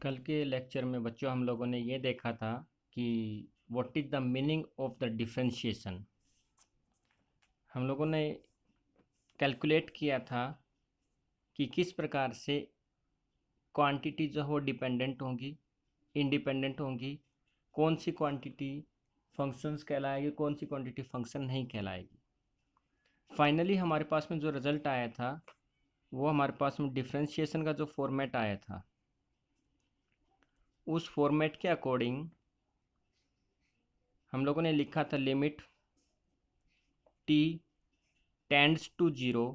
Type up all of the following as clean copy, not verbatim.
कल के लेक्चर में बच्चों हम लोगों ने ये देखा था कि what is the meaning of the differentiation. हम लोगों ने कैलकुलेट किया था कि किस प्रकार से क्वांटिटी जो हो डिपेंडेंट होंगी, इंडिपेंडेंट होंगी, कौन सी क्वांटिटी फंक्शंस कहलाएगी, कौन सी क्वांटिटी फंक्शन नहीं कहलाएगी। फाइनली हमारे पास में जो रिज़ल्ट आया था वो हमारे पास में डिफरेंशिएशन का जो फॉर्मेट आया था, उस फॉर्मेट के अकॉर्डिंग हम लोगों ने लिखा था limit t tends to zero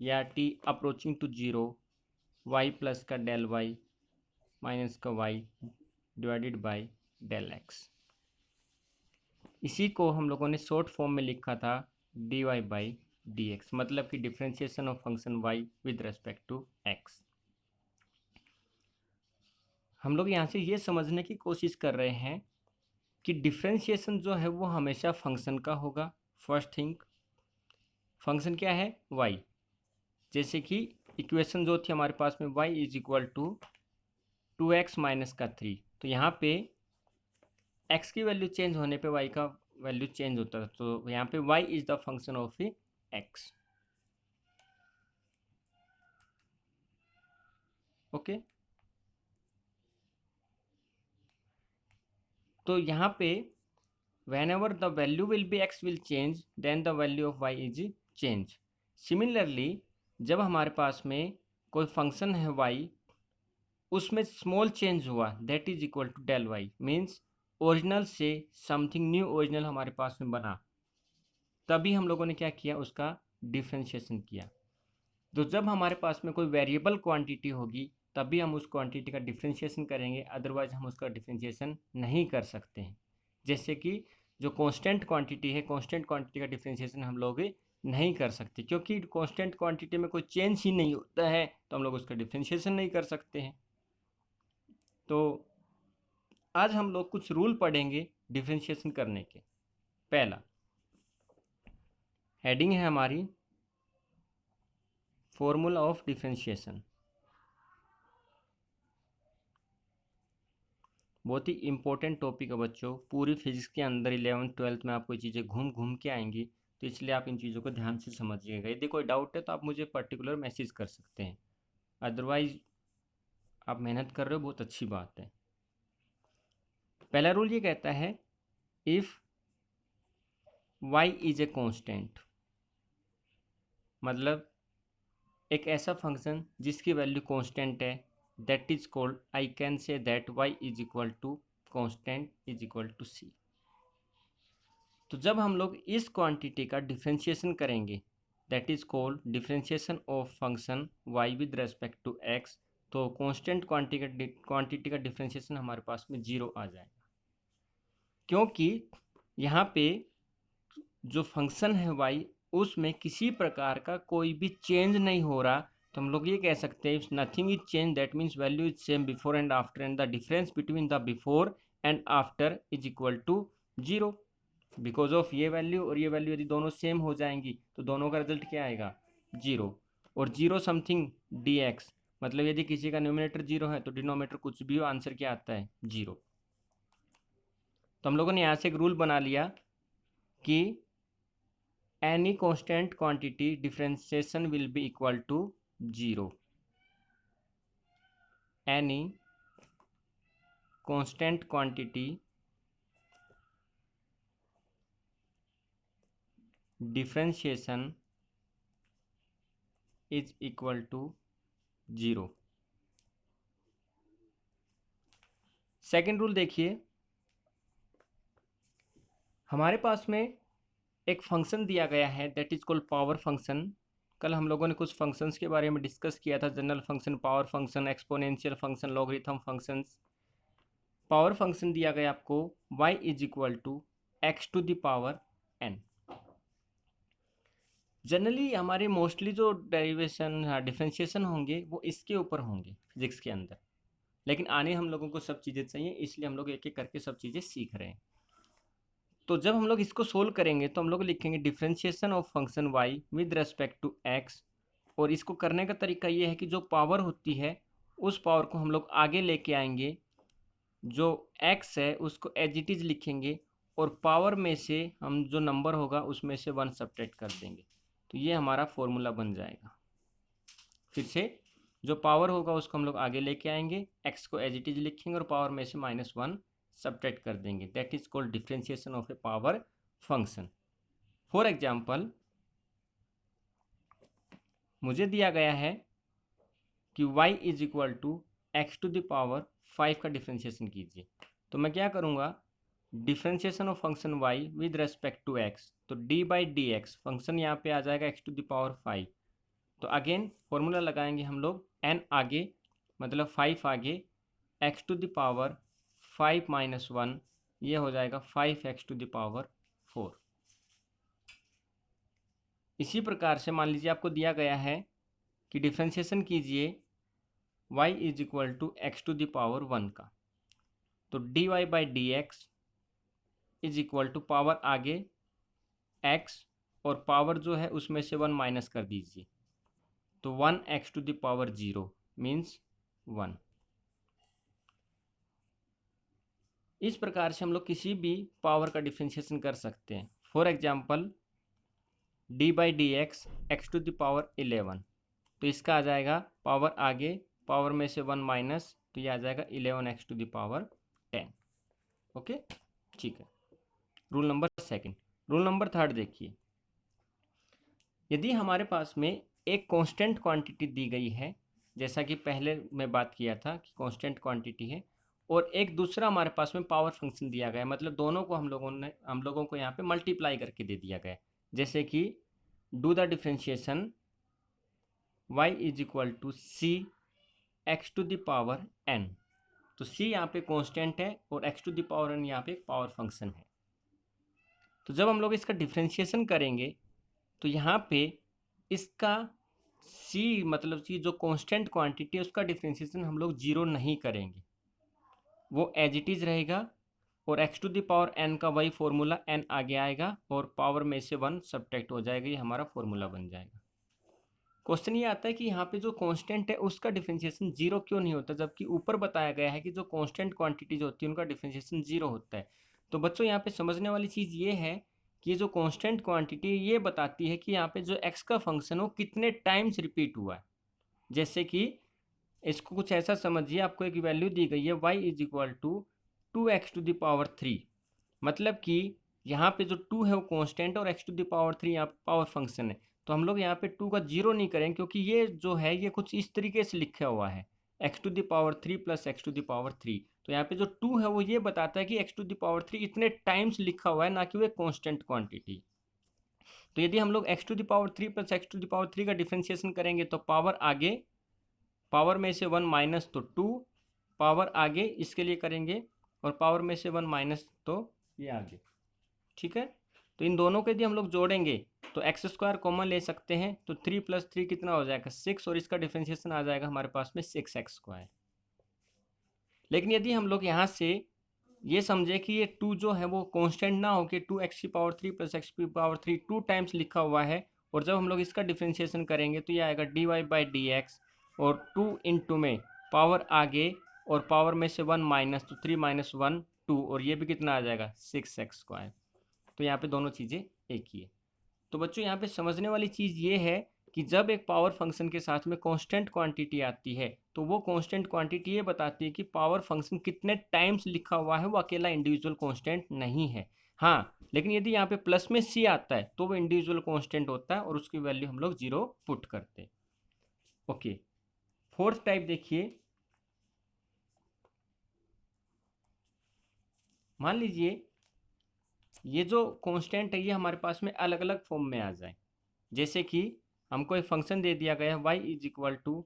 या t approaching to zero y plus का डेल वाई माइनस का y divided by del x. इसी को हम लोगों ने शॉर्ट फॉर्म में लिखा था d y by d x, मतलब कि differentiation of function y with respect to x. हम लोग यहाँ से ये समझने की कोशिश कर रहे हैं कि डिफ्रेंशिएशन जो है वो हमेशा फंक्शन का होगा। फर्स्ट थिंग, फंक्शन क्या है? वाई। जैसे कि इक्वेशन जो थी हमारे पास में y is equal to 2x minus का 3, तो यहाँ पे x की वैल्यू चेंज होने पे y का वैल्यू चेंज होता था, तो यहाँ पे y is the function of x। Okay, तो यहाँ पे whenever the value will be x will change then the value of y is change. Similarly जब हमारे पास में कोई फंक्शन है y, उसमें स्मॉल चेंज हुआ, that is equal to del y, means original से समथिंग न्यू ओरिजिनल हमारे पास में बना, तभी हम लोगों ने क्या किया, उसका डिफ्रेंशिएशन किया। तो जब हमारे पास में कोई वेरिएबल क्वांटिटी होगी तभी हम उस क्वांटिटी का डिफ्रेंशिएशन करेंगे, अदरवाइज हम उसका डिफ्रेंशिएशन नहीं कर सकते हैं। जैसे कि जो कांस्टेंट क्वांटिटी है, कांस्टेंट क्वांटिटी का डिफ्रेंशिएशन हम लोग नहीं कर सकते, क्योंकि कांस्टेंट क्वांटिटी में कोई चेंज ही नहीं होता है, तो हम लोग उसका डिफ्रेंशिएशन नहीं कर सकते हैं। तो आज हम लोग कुछ रूल पढ़ेंगे डिफरेंशिएशन करने के। पहला हेडिंग है हमारी फॉर्मूला ऑफ डिफरेंशिएशन। बहुत ही इंपॉर्टेंट टॉपिक है बच्चों, पूरी फिजिक्स के अंदर 11th-12th में आपको ये चीज़ें घूम घूम के आएंगी, तो इसलिए आप इन चीज़ों को ध्यान से समझिएगा। यदि कोई डाउट है तो आप मुझे पर्टिकुलर मैसेज कर सकते हैं, अदरवाइज आप मेहनत कर रहे हो, बहुत अच्छी बात है। पहला रूल ये कहता है if y is a constant, मतलब एक ऐसा फंक्शन जिसकी वैल्यू कांस्टेंट है, that is called, I can say that y is equal to constant is equal to c। तो जब हम लोग इस क्वांटिटी का डिफरेंशिएशन करेंगे, that is called differentiation of function y with respect to x, तो constant quantity का differentiation हमारे पास में 0 आ जाएगा, क्योंकि यहाँ पे जो फंक्शन है y, उसमें किसी प्रकार का कोई भी चेंज नहीं हो रहा। तो हम लोग ये कह सकते हैं if nothing is change that means value is same before and after, and the difference between the before and after is equal to 0। Because of ये वैल्यू और ये वैल्यू यदि दोनों सेम हो जाएंगी तो दोनों का रिजल्ट क्या आएगा, 0। और 0 समथिंग डी एक्स, मतलब यदि किसी का न्यूमिनेटर 0 है तो डिनोमिनेटर कुछ भी हो, आंसर क्या आता है, 0। तो हम लोगों ने यहाँ से एक रूल बना लिया कि any constant quantity differentiation will be equal to 0। any constant quantity differentiation is equal to 0। Second rule देखिए, हमारे पास में एक फंक्शन दिया गया है that is called power function. कल हम लोगों ने कुछ फंक्शंस के बारे में डिस्कस किया था, general function, power function, exponential function, logarithm functions. Power function दिया गया आपको y is equal to x to the power n। Generally हमारे मोस्टली जो डेरिवेशन डिफरेंशिएशन होंगे वो इसके ऊपर होंगे फिजिक्स के अंदर, लेकिन आने हम लोगों को सब चीज़ें चाहिए, इसलिए हम लोग एक एक करके सब चीज़ें सीख रहे हैं। तो जब हम लोग इसको सोल्व करेंगे तो हम लोग लिखेंगे differentiation of function y with respect to x, और इसको करने का तरीका ये है कि जो पावर होती है उस पावर को हम लोग आगे लेके आएंगे, जो x है उसको एज इट इज़ लिखेंगे और पावर में से हम जो नंबर होगा उसमें से 1 सब्ट्रैक्ट कर देंगे। तो ये हमारा फॉर्मूला बन जाएगा। फिर से जो पावर होगा उसको हम लोग आगे लेके आएंगे, x को एज इट इज़ लिखेंगे और पावर में से -1 सब्ट्रैक्ट कर देंगे। That is called differentiation of a power function. For example, मुझे दिया गया है कि y is equal to x to the power 5 का डिफ्रेंशिएशन कीजिए। तो मैं क्या करूँगा, differentiation of function y with respect to x, तो d by d x, function यहाँ पे आ जाएगा x टू द पावर 5। तो अगेन फॉर्मूला लगाएंगे हम लोग, n आगे मतलब 5 आगे, x to the power 5 minus 1, ये हो जाएगा 5x टू द पावर 4। इसी प्रकार से मान लीजिए आपको दिया गया है कि डिफ्रेंशिएशन कीजिए y is equal to x to the power 1 का, तो dy by d x is equal to power आगे x और पावर जो है उसमें से 1 माइनस कर दीजिए, तो 1x to the power 0 means 1। इस प्रकार से हम लोग किसी भी पावर का डिफ्रेंशिएशन कर सकते हैं। For example, d by d x x to the power 11, तो इसका आ जाएगा पावर आगे, पावर में से 1 माइनस, तो ये आ जाएगा 11x to the power 10। Okay, ठीक है। Rule number second. Rule number third देखिए, यदि हमारे पास में एक कांस्टेंट क्वांटिटी दी गई है, जैसा कि पहले मैं बात किया था कि कांस्टेंट क्वांटिटी है, और एक दूसरा हमारे पास में पावर फंक्शन दिया गया है, मतलब दोनों को हम लोगों को यहाँ पे मल्टीप्लाई करके दे दिया गया है। जैसे कि do the differentiation y is equal to c x to the power n, तो c यहाँ पे कांस्टेंट है और x to the power n यहाँ पे एक पावर फंक्शन है। तो जब हम लोग इसका डिफ्रेंशिएशन करेंगे तो यहाँ पे इसका c मतलब कि जो कांस्टेंट क्वांटिटी है उसका डिफ्रेंशिएशन हम लोग जीरो नहीं करेंगे, वो एज इट इज़ रहेगा, और x to the power n का वही फॉर्मूला n आगे आएगा और पावर में से 1 सब्ट्रैक्ट हो जाएगा, ये हमारा फॉर्मूला बन जाएगा। क्वेश्चन ये आता है कि यहाँ पे जो कांस्टेंट है उसका डिफरेंशिएशन जीरो क्यों नहीं होता, जबकि ऊपर बताया गया है कि जो कांस्टेंट क्वांटिटीज होती है उनका डिफरेंशिएशन जीरो होता है। तो बच्चों यहाँ पे समझने वाली चीज़ ये है कि जो कांस्टेंट क्वांटिटी ये बताती है कि यहाँ पे जो एक्स का फंक्शन हो कितने टाइम्स रिपीट हुआ है। जैसे कि इसको कुछ ऐसा समझिए, आपको एक वैल्यू दी गई है y is equal to 2x to the power 3, मतलब कि यहाँ पे जो 2 है वो कांस्टेंट और x टू द पावर 3 यहाँ पावर फंक्शन है। तो हम लोग यहाँ पे 2 का जीरो नहीं करेंगे, क्योंकि ये जो है ये कुछ इस तरीके से लिखा हुआ है, x to the power 3 plus x to the power 3। तो यहाँ पे जो 2 है वो ये बताता है कि x टू द पावर 3 इतने टाइम्स लिखा हुआ है, ना कि वो कॉन्स्टेंट क्वांटिटी। तो यदि हम लोग x to the power 3 plus x to the power 3 का डिफ्रेंशिएशन करेंगे तो पावर आगे, पावर में से 1 माइनस तो 2, पावर आगे इसके लिए करेंगे और पावर में से 1 माइनस तो ये आगे। ठीक है, तो इन दोनों के यदि हम लोग जोड़ेंगे तो एक्स स्क्वायर कॉमन ले सकते हैं, तो 3 प्लस 3 कितना हो जाएगा 6, और इसका डिफरेंशिएशन आ जाएगा हमारे पास में 6x स्क्वायर। लेकिन यदि हम लोग यहाँ से ये समझे कि ये 2 जो है वो कांस्टेंट ना हो कि 2x की पावर 3 प्लस एक्स की पावर 3 2 टाइम्स लिखा हुआ है, और जब हम लोग इसका डिफरेंशिएशन करेंगे तो ये आएगा dy बाई डी एक्स, और 2 इंटू में पावर आगे और पावर में से 1 माइनस, तो 3 माइनस 1 2, और ये भी कितना आ जाएगा 6x स्क्वायर। तो यहाँ पे दोनों चीज़ें एक ही है। तो बच्चों यहाँ पे समझने वाली चीज़ ये है कि जब एक पावर फंक्शन के साथ में कांस्टेंट क्वांटिटी आती है तो वो कांस्टेंट क्वांटिटी ये बताती है कि पावर फंक्शन कितने टाइम्स लिखा हुआ है, वो अकेला इंडिविजुअल कांस्टेंट नहीं है। हाँ, लेकिन यदि यहाँ पे प्लस में सी आता है तो वो इंडिविजुअल कांस्टेंट होता है और उसकी वैल्यू हम लोग जीरो पुट करते हैं। ओके, फोर्थ टाइप देखिए, मान लीजिए ये जो कांस्टेंट है ये हमारे पास में अलग अलग फॉर्म में आ जाए। जैसे कि हमको एक फंक्शन दे दिया गया है y is equal to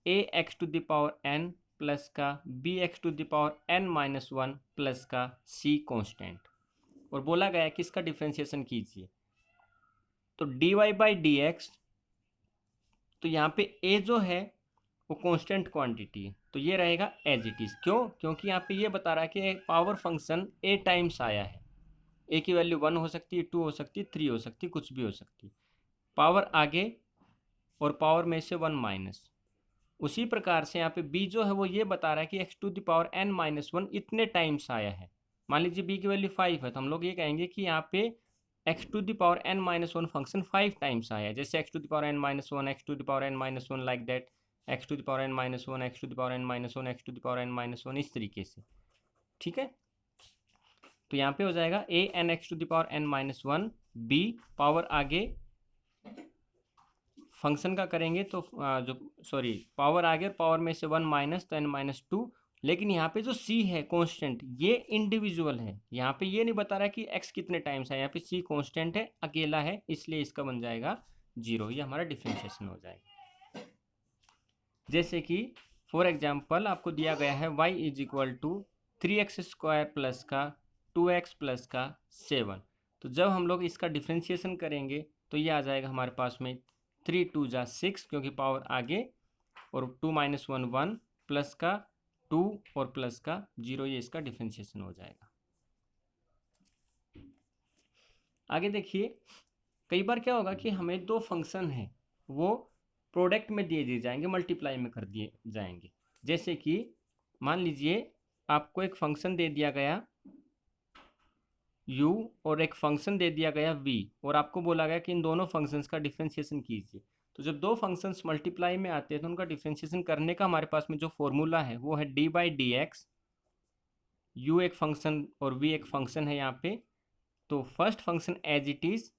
a x to the power n plus का b x to the power n minus 1 plus का c कांस्टेंट, और बोला गया है कि इसका डिफ्रेंशिएशन कीजिए। तो dy बाई डी एक्स, तो यहाँ पे a जो है वो कांस्टेंट क्वांटिटी है, तो ये रहेगा एज इट इज़। क्यों? क्योंकि यहाँ पे ये बता रहा है कि पावर फंक्शन a टाइम्स आया है, a की वैल्यू 1 हो सकती है, 2 हो सकती है, 3 हो सकती है, कुछ भी हो सकती है। पावर आगे और पावर में से 1 माइनस, उसी प्रकार से यहाँ पे b जो है वो ये बता रहा है कि x to the power n minus one इतने टाइम्स आया है। मान लीजिए b की वैल्यू 5 है, तो हम लोग ये कहेंगे कि यहाँ पे x to the power n minus one function 5 times आया है। जैसे x to the power n minus one, x to the power n minus one, like that, x to the power n minus one, x to the power n minus one, x to the power n minus one, इस तरीके से। ठीक है, तो यहाँ पे हो जाएगा a n x to the power n minus one, b power आगे फंक्शन का करेंगे तो जो सॉरी पावर आ गया, पावर में से वन माइनस तो n माइनस टू। लेकिन यहाँ पे जो c है कांस्टेंट, ये इंडिविजुअल है। यहाँ पे ये नहीं बता रहा कि x कितने टाइम्स है, यहाँ पे c कांस्टेंट है, अकेला है, इसलिए इसका बन जाएगा 0। ये हमारा डिफरेंशिएशन हो जाएगा। जैसे कि फॉर एग्जाम्पल आपको दिया गया है y is equal to 3x square plus का 2x प्लस का 7। तो जब हम लोग इसका डिफरेंशिएशन करेंगे तो ये आ जाएगा हमारे पास में 3 2 जा 6, क्योंकि पावर आगे, और 2 माइनस वन 1, प्लस का 2 और प्लस का 0, ये इसका डिफरेंशिएशन हो जाएगा। आगे देखिए, कई बार क्या होगा कि हमें दो फंक्शन है वो प्रोडक्ट में दिए जाएंगे, मल्टीप्लाई में कर दिए जाएंगे। जैसे कि मान लीजिए आपको एक फंक्शन दे दिया गया u और एक फंक्शन दे दिया गया v, और आपको बोला गया कि इन दोनों फंक्शंस का डिफरेंशिएशन कीजिए। तो जब दो फंक्शंस मल्टीप्लाई में आते हैं तो उनका डिफरेंशिएशन करने का हमारे पास में जो फॉर्मूला है वो है d by d x. u एक फंक्शन और v एक फंक्शन है यहाँ पे। तो first function as it is,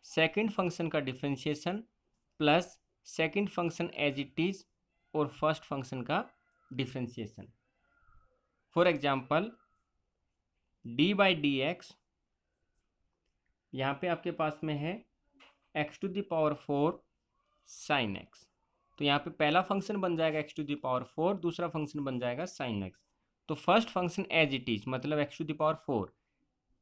second function का differentiation plus second function as it is और फर्स्ट फंक्शन का differentiation. For example d by d x, यहाँ पे आपके पास में है x to the power 4 sine x। तो यहाँ पे पहला फंक्शन बन जाएगा x टू द पावर 4, दूसरा फंक्शन बन जाएगा साइन x। तो first function as it is मतलब x to the power 4,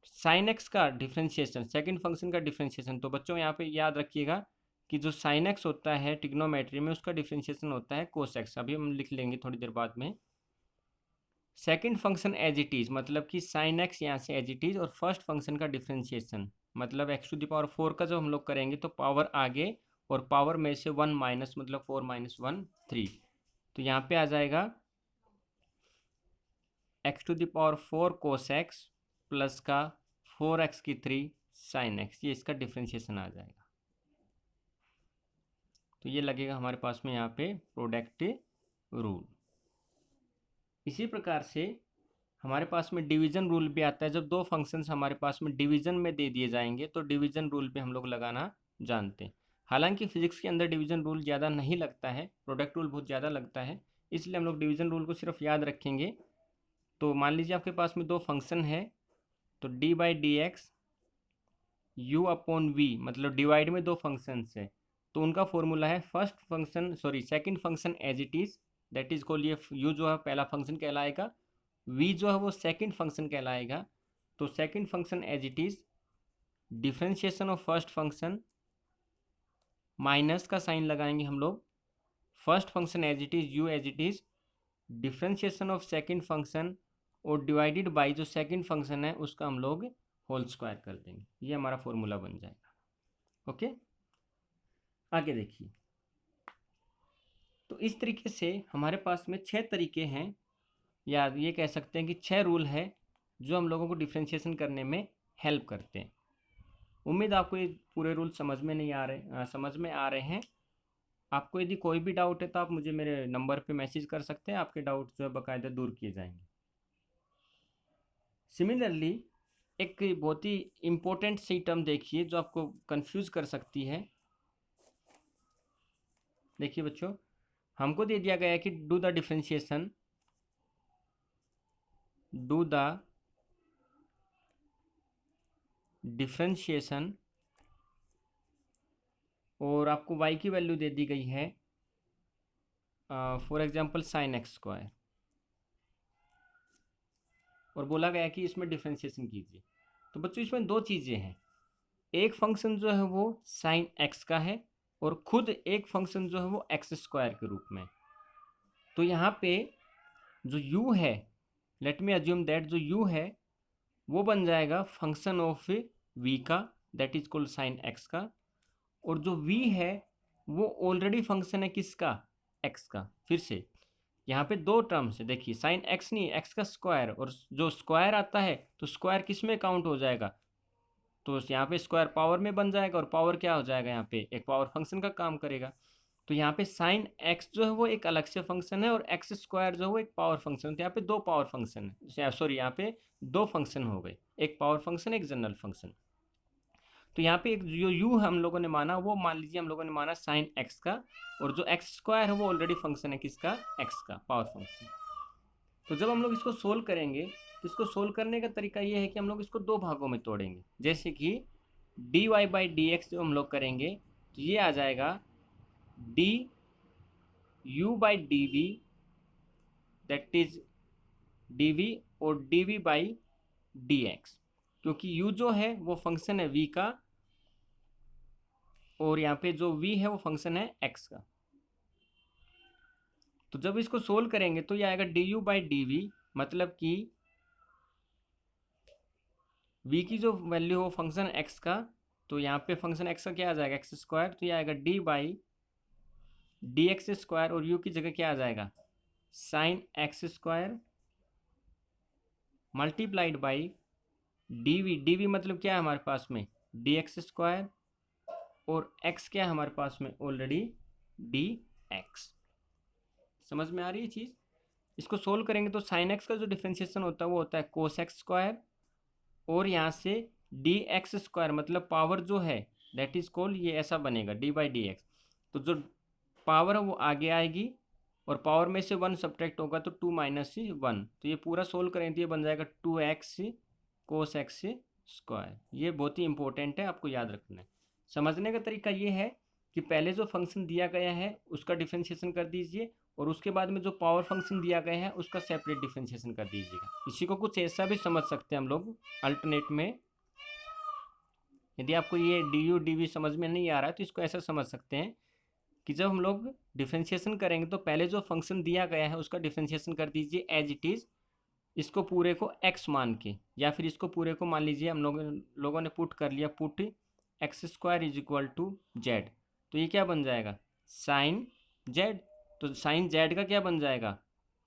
sine x का डिफरेंशिएशन, सेकंड फंक्शन का डिफरेंशिएशन। तो बच्चों यहाँ पे याद रखिएगा कि जो साइन x होता है ट्रिग्नोमेट्री में, उसका डिफरेंशिएशन होता है कोस x। अभी हम लिख लेंगे थोड़ी देर बाद में। Second function as it is मतलब कि साइन x यहाँ से एज इट इज, और फर्स्ट फंक्शन का डिफरेंशिएशन मतलब x टू द पावर 4 का जब हम लोग करेंगे तो पावर आगे और पावर में से 1 माइनस मतलब 4 माइनस 1 3। तो यहाँ पे आ जाएगा x to the power 4 cos x plus का 4x की 3 साइन x, ये इसका डिफरेंशिएशन आ जाएगा। तो ये लगेगा हमारे पास में यहाँ पे प्रोडक्ट रूल। इसी प्रकार से हमारे पास में डिवीजन रूल भी आता है। जब दो फंक्शंस हमारे पास में डिवीजन में दे दिए जाएंगे तो डिवीजन रूल पे हम लोग लगाना जानते हैं। हालांकि फिजिक्स के अंदर डिवीजन रूल ज़्यादा नहीं लगता है, प्रोडक्ट रूल बहुत ज़्यादा लगता है, इसलिए हम लोग डिवीजन रूल को सिर्फ याद रखेंगे। तो मान लीजिए आपके पास में दो फंक्शन है, तो d by d x u upon v मतलब डिवाइड में दो फंक्शंस है, तो उनका फॉर्मूला है first function sorry second function as it is, that is called, ये यू जो है पहला फंक्शन कहलाएगा, v जो है वो सेकंड फंक्शन कहलाएगा। तो second function as it is, differentiation of first function, minus का साइन लगाएंगे हम लोग, first function as it is, u as it is, differentiation of second function, और डिवाइडेड बाई जो सेकंड फंक्शन है उसका हम लोग होल स्क्वायर कर देंगे। ये हमारा फॉर्मूला बन जाएगा। ओके, आगे देखिए। तो इस तरीके से हमारे पास में 6 तरीके हैं, या ये कह सकते हैं कि 6 रूल है जो हम लोगों को डिफ्रेंशिएशन करने में हेल्प करते हैं। उम्मीद आपको ये पूरे रूल समझ में नहीं आ रहे समझ में आ रहे हैं। आपको यदि कोई भी डाउट है तो आप मुझे मेरे नंबर पे मैसेज कर सकते हैं, आपके डाउट जो है बाकायदा दूर किए जाएंगे। सिमिलरली एक बहुत ही इम्पोर्टेंट सी टर्म देखिए जो आपको कंफ्यूज कर सकती है। देखिए बच्चों, हमको दे दिया गया है कि do the differentiation, do the differentiation, और आपको y की वैल्यू दे दी गई है for example sign x square, और बोला गया कि इसमें डिफ्रेंशिएशन कीजिए। तो बच्चों इसमें दो चीज़ें हैं, एक फंक्शन जो है वो साइन एक्स का है और खुद एक फंक्शन जो है वो एक्स स्क्वायर के रूप में। तो यहाँ पे जो u है, लेट मी अज्यूम दैट जो u है वो बन जाएगा फंक्शन ऑफ v का, that is called sine x का, और जो v है वो ऑलरेडी फंक्शन है किसका, एक्स का। फिर से यहाँ पे दो टर्म्स है, देखिए साइन एक्स नहीं, एक्स का स्क्वायर, और जो स्क्वायर आता है तो स्क्वायर किस में काउंट हो जाएगा, तो यहाँ पे स्क्वायर पावर में बन जाएगा, और पावर क्या हो जाएगा, यहाँ पे एक पावर फंक्शन का काम करेगा। तो यहाँ पे साइन एक्स जो है वो एक अलग से फंक्शन है, और एक्स स्क्वायर जो है वो एक पावर फंक्शन है। तो यहाँ पे दो पावर फंक्शन है, सॉरी यहाँ पे दो फंक्शन हो गए, एक पावर फंक्शन एक जनरल फंक्शन। तो यहाँ पे एक जो यू हम लोगों ने माना, वो मान लीजिए हम लोगों ने माना साइन एक्स का, और जो एक्स स्क्वायर है वो ऑलरेडी फंक्शन है किसका, एक्स का, पावर फंक्शन। तो जब हम लोग इसको सोल्व करेंगे, तो इसको सोल्व करने का तरीका ये है कि हम लोग इसको दो भागों में तोड़ेंगे। जैसे कि d y by d x जो हम लोग करेंगे, तो ये आ जाएगा d u by d v, that is d v, और d v by d x, क्योंकि u जो है वो फंक्शन है v का, और यहाँ पे जो v है वो फंक्शन है x का। तो जब इसको सोल्व करेंगे तो ये आएगा d u by d v, मतलब कि v की जो वैल्यू हो फंक्शन x का, तो यहाँ पे फंक्शन x का क्या आ जाएगा, एक्स स्क्वायर, तो ये आएगा d by d x square, और u की जगह क्या आ जाएगा, sine x square multiplied by d v मतलब क्या है हमारे पास में, डी एक्स स्क्वायर, और x क्या है हमारे पास में ऑलरेडी, डी एक्स। समझ में आ रही है चीज़। इसको सोल्व करेंगे तो साइन एक्स का जो डिफ्रेंशिएशन होता है वो होता है कोस एक्स स्क्वायर, और यहाँ से डी एक्स स्क्वायर मतलब पावर जो है दैट इज कॉल्ड, ये ऐसा बनेगा डी बाई डी एक्स। तो जो पावर है वो आगे आएगी, और पावर में से वन सब्ट्रैक्ट होगा तो टू माइनस वन, तो ये पूरा सोल्व करेंगे तो ये बन जाएगा two x cos x square. ये बहुत ही इंपॉर्टेंट है, आपको याद रखना है। समझने का तरीका ये है कि पहले जो फंक्शन दिया गया है उसका डिफ्रेंशिएशन कर दीजिए, और उसके बाद में जो पावर फंक्शन दिया गया है उसका सेपरेट डिफ्रेंशिएशन कर दीजिएगा। इसी को कुछ ऐसा भी समझ सकते हैं हम लोग अल्टरनेट में। यदि आपको ये डी यू डी वी समझ में नहीं आ रहा है तो इसको ऐसा समझ सकते हैं कि जब हम लोग डिफ्रेंशिएशन करेंगे तो पहले जो फंक्शन दिया गया है उसका डिफ्रेंशिएशन कर दीजिए एज इट इज़, इसको पूरे को x मान के, या फिर इसको पूरे को मान लीजिए हम लोगों ने पुट कर लिया, put x square is equal to z, तो ये क्या बन जाएगा, साइन जेड। तो साइन जेड का क्या बन जाएगा,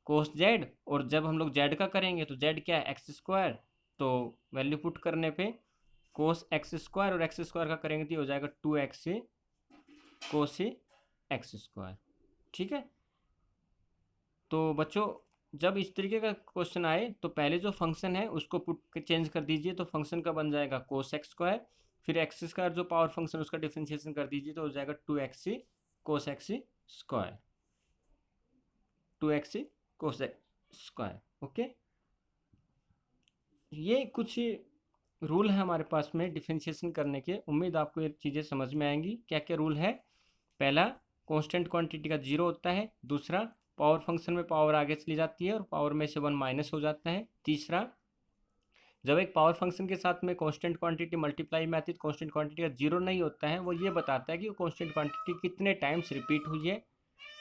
कोस जेड, और जब हम लोग जेड का करेंगे तो जेड क्या है, एक्स स्क्वायर, तो वैल्यू पुट करने पे कोस एक्स स्क्वायर और एक्स स्क्वायर का करेंगे तो ये हो जाएगा two x cos x square. ठीक है। तो बच्चों जब इस तरीके का क्वेश्चन आए तो पहले जो फंक्शन है उसको पुट चेंज कर दीजिए, तो फंक्शन का बन जाएगा कोस एक्स स्क्वायर, फिर एक्स स्क्वायर जो पावर फंक्शन उसका डिफरेंशिएशन कर दीजिए तो हो जाएगा two x cos x square, two x cos x square. Okay, ये कुछ रूल है हमारे पास में डिफरेंशिएशन करने के। उम्मीद आपको ये चीज़ें समझ में आएंगी। क्या क्या रूल है, पहला कांस्टेंट क्वांटिटी का जीरो होता है, दूसरा पावर फंक्शन में पावर आगे चली जाती है और पावर में से वन माइनस हो जाता है, तीसरा जब एक पावर फंक्शन के साथ में कांस्टेंट क्वांटिटी मल्टीप्लाई में आती है तो कांस्टेंट क्वांटिटी का जीरो नहीं होता है, वो ये बताता है कि वो कांस्टेंट क्वांटिटी कितने टाइम्स रिपीट हुई है।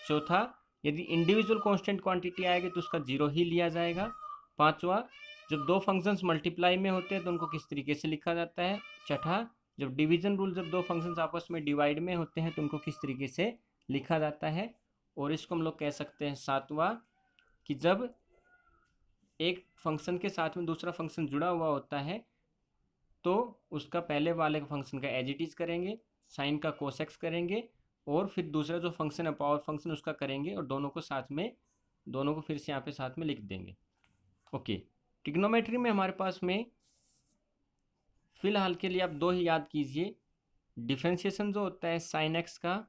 चौथा, यदि इंडिविजुअल कांस्टेंट क्वांटिटी आएगी तो उसका जीरो ही लिया जाएगा। पांचवा, जब दो फंक्शंस मल्टीप्लाई में होते हैं तो उनको किस तरीके से लिखा जाता है। छठा, जब डिवीजन रूल, जब दो फंक्शंस आपस में डिवाइड में होते हैं तो उनको किस तरीके से लिखा जाता है। और इसको हम लोग कह सकते हैं सातवां, कि जब एक फंक्शन के साथ में दूसरा फंक्शन जुड़ा हुआ होता है तो उसका पहले वाले फंक्शन का एज इट इज करेंगे, साइन का कोसेक्स करेंगे, और फिर दूसरा जो फंक्शन है पावर फंक्शन उसका करेंगे, और दोनों को साथ में, दोनों को फिर से यहाँ पे साथ में लिख देंगे। ओके, ट्रिग्नोमेट्री में हमारे पास में फिलहाल के लिए आप दो ही याद कीजिए। डिफ्रेंशिएशन जो होता है साइन एक्स का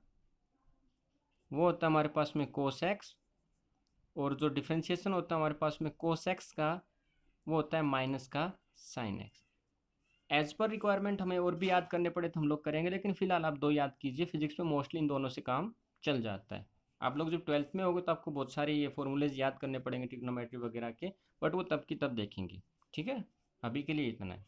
वो होता है हमारे पास में कोस एक्स, और जो डिफ्रेंशिएशन होता है हमारे पास में कोस एक्स का वो होता है माइनस का sine x. As per requirement हमें और भी याद करने पड़े तो हम लोग करेंगे, लेकिन फिलहाल आप दो याद कीजिए। फिजिक्स में मोस्टली इन दोनों से काम चल जाता है। आप लोग जब ट्वेल्थ में होगे तो आपको बहुत सारे ये फॉर्मूलेज याद करने पड़ेंगे ट्रिग्नोमेट्री वगैरह के, बट वो तब की तब देखेंगे। ठीक है, अभी के लिए इतना है।